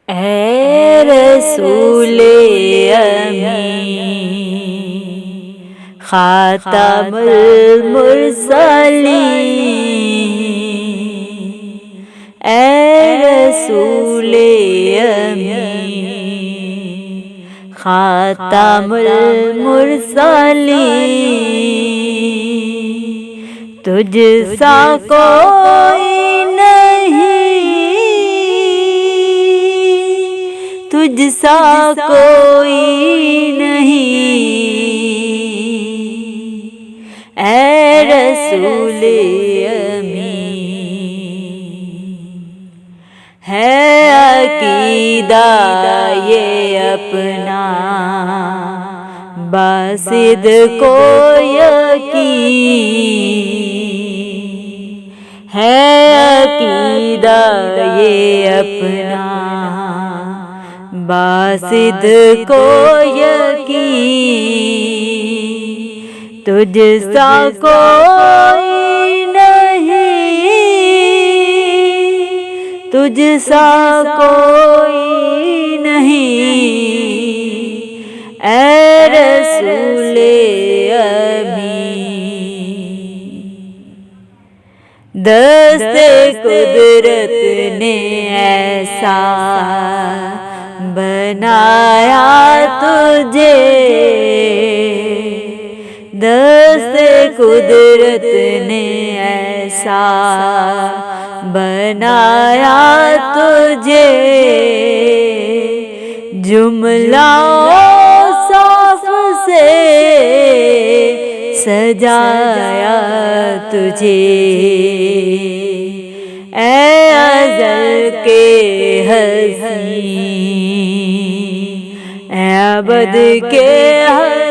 اے رسول امین، خاتم المرسلین، اے رسول امین، خاتم المرسلین، تجھ سا کوئی تجھ سا کوئی نہیں، اے رسول امین، ہے عقیدہ یہ اپنا باصدق و یقین، ہے عقیدہ یہ اپنا باصدق و یقین، تجھ سا کوئی نہیں، تجھ سا کوئی نہیں، اے رسول امین، دست قدرت نے ایسا بنایا تجھے، دست قدرت نے ایسا بنایا تجھے، جملہ صاف سے سجایا تجھے، اے ازل کے حسین، اے ابد کے حسین،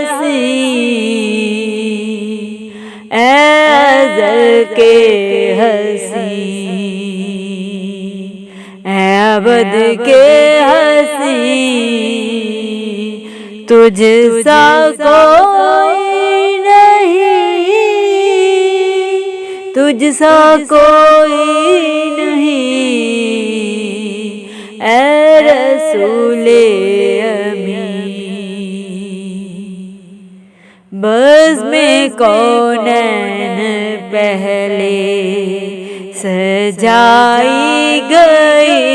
اے ازل کے حسین، اے ابد کے حسین، تجھ سا کوئی نہیں، تجھ سا کوئی نہیں، اے رسول امین، بزم کونین پہلے سجائی گئی،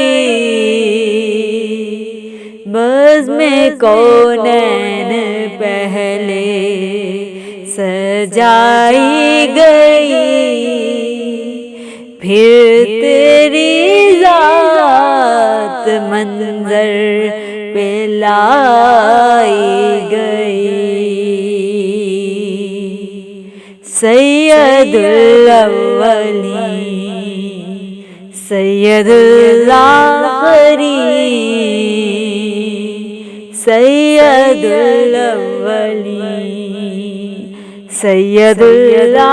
بزم کونین پہلے سجائی گئی، پھر تیری ذات منظر پہ لائی گئی، سید الاولین، سید الآخرین، سید الاولین، سید الآخرین،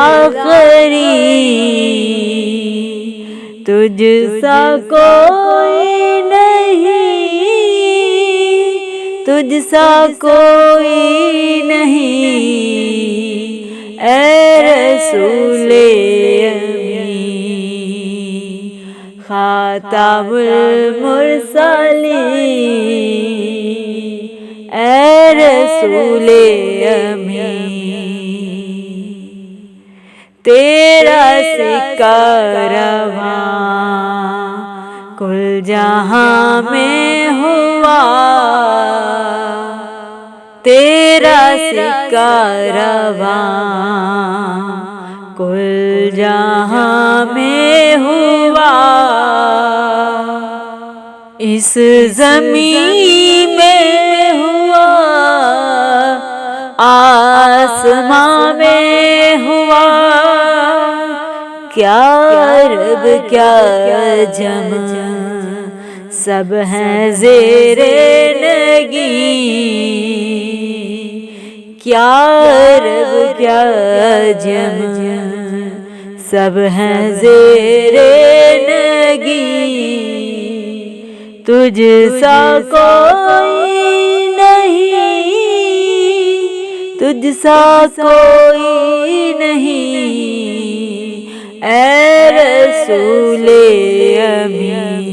تجھ سا کوئی نہیں، تجھ سا کوئی نہیں، اے رسول امین، خاتم المرسلین، اے رسول امین، تیرا سکہ رواں کل جہاں میں ہوا، تیرا سکہ رواں کل جہاں میں ہوا، اس زمین میں ہوا، آسماں میں ہوا، کیا عرب کیا عجم سب ہیں زیر نگین، کیا عرب کیا عجم سب ہیں زیر نگین، تجھ سا کوئی نہیں، تجھ سا کوئی نہیں، اے رسول امین،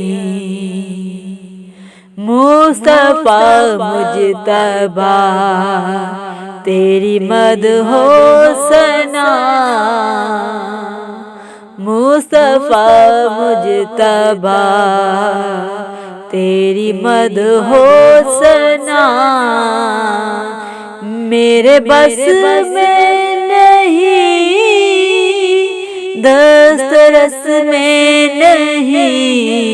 مصطفیٰ مجتبیٰ تیری مدح و ثنا، مصطفیٰ مجتبیٰ تیری مدح و ثنا، میرے بس میں نہیں، دسترس میں نہیں،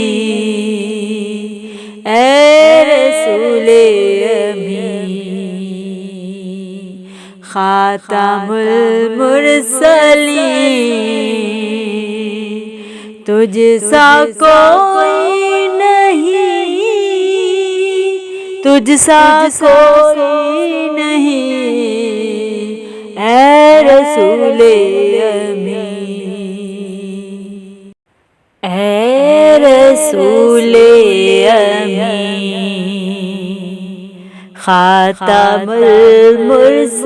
اے رسول امین خاتم المرسلین، تجھ سا کوئی نہیں، تجھ سا کوئی نہیں، اے رسول امین، اے رسول امین خاتم المرسلین،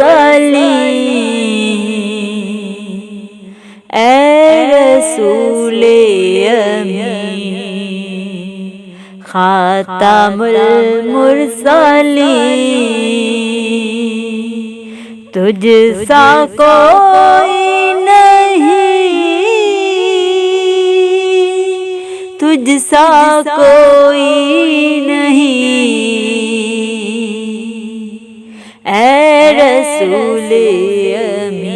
اے رسول امین خاتم المرسلین، تجھ سا کوئی نہیں، تجھ سا کوئی نہیں، اے رسول امین۔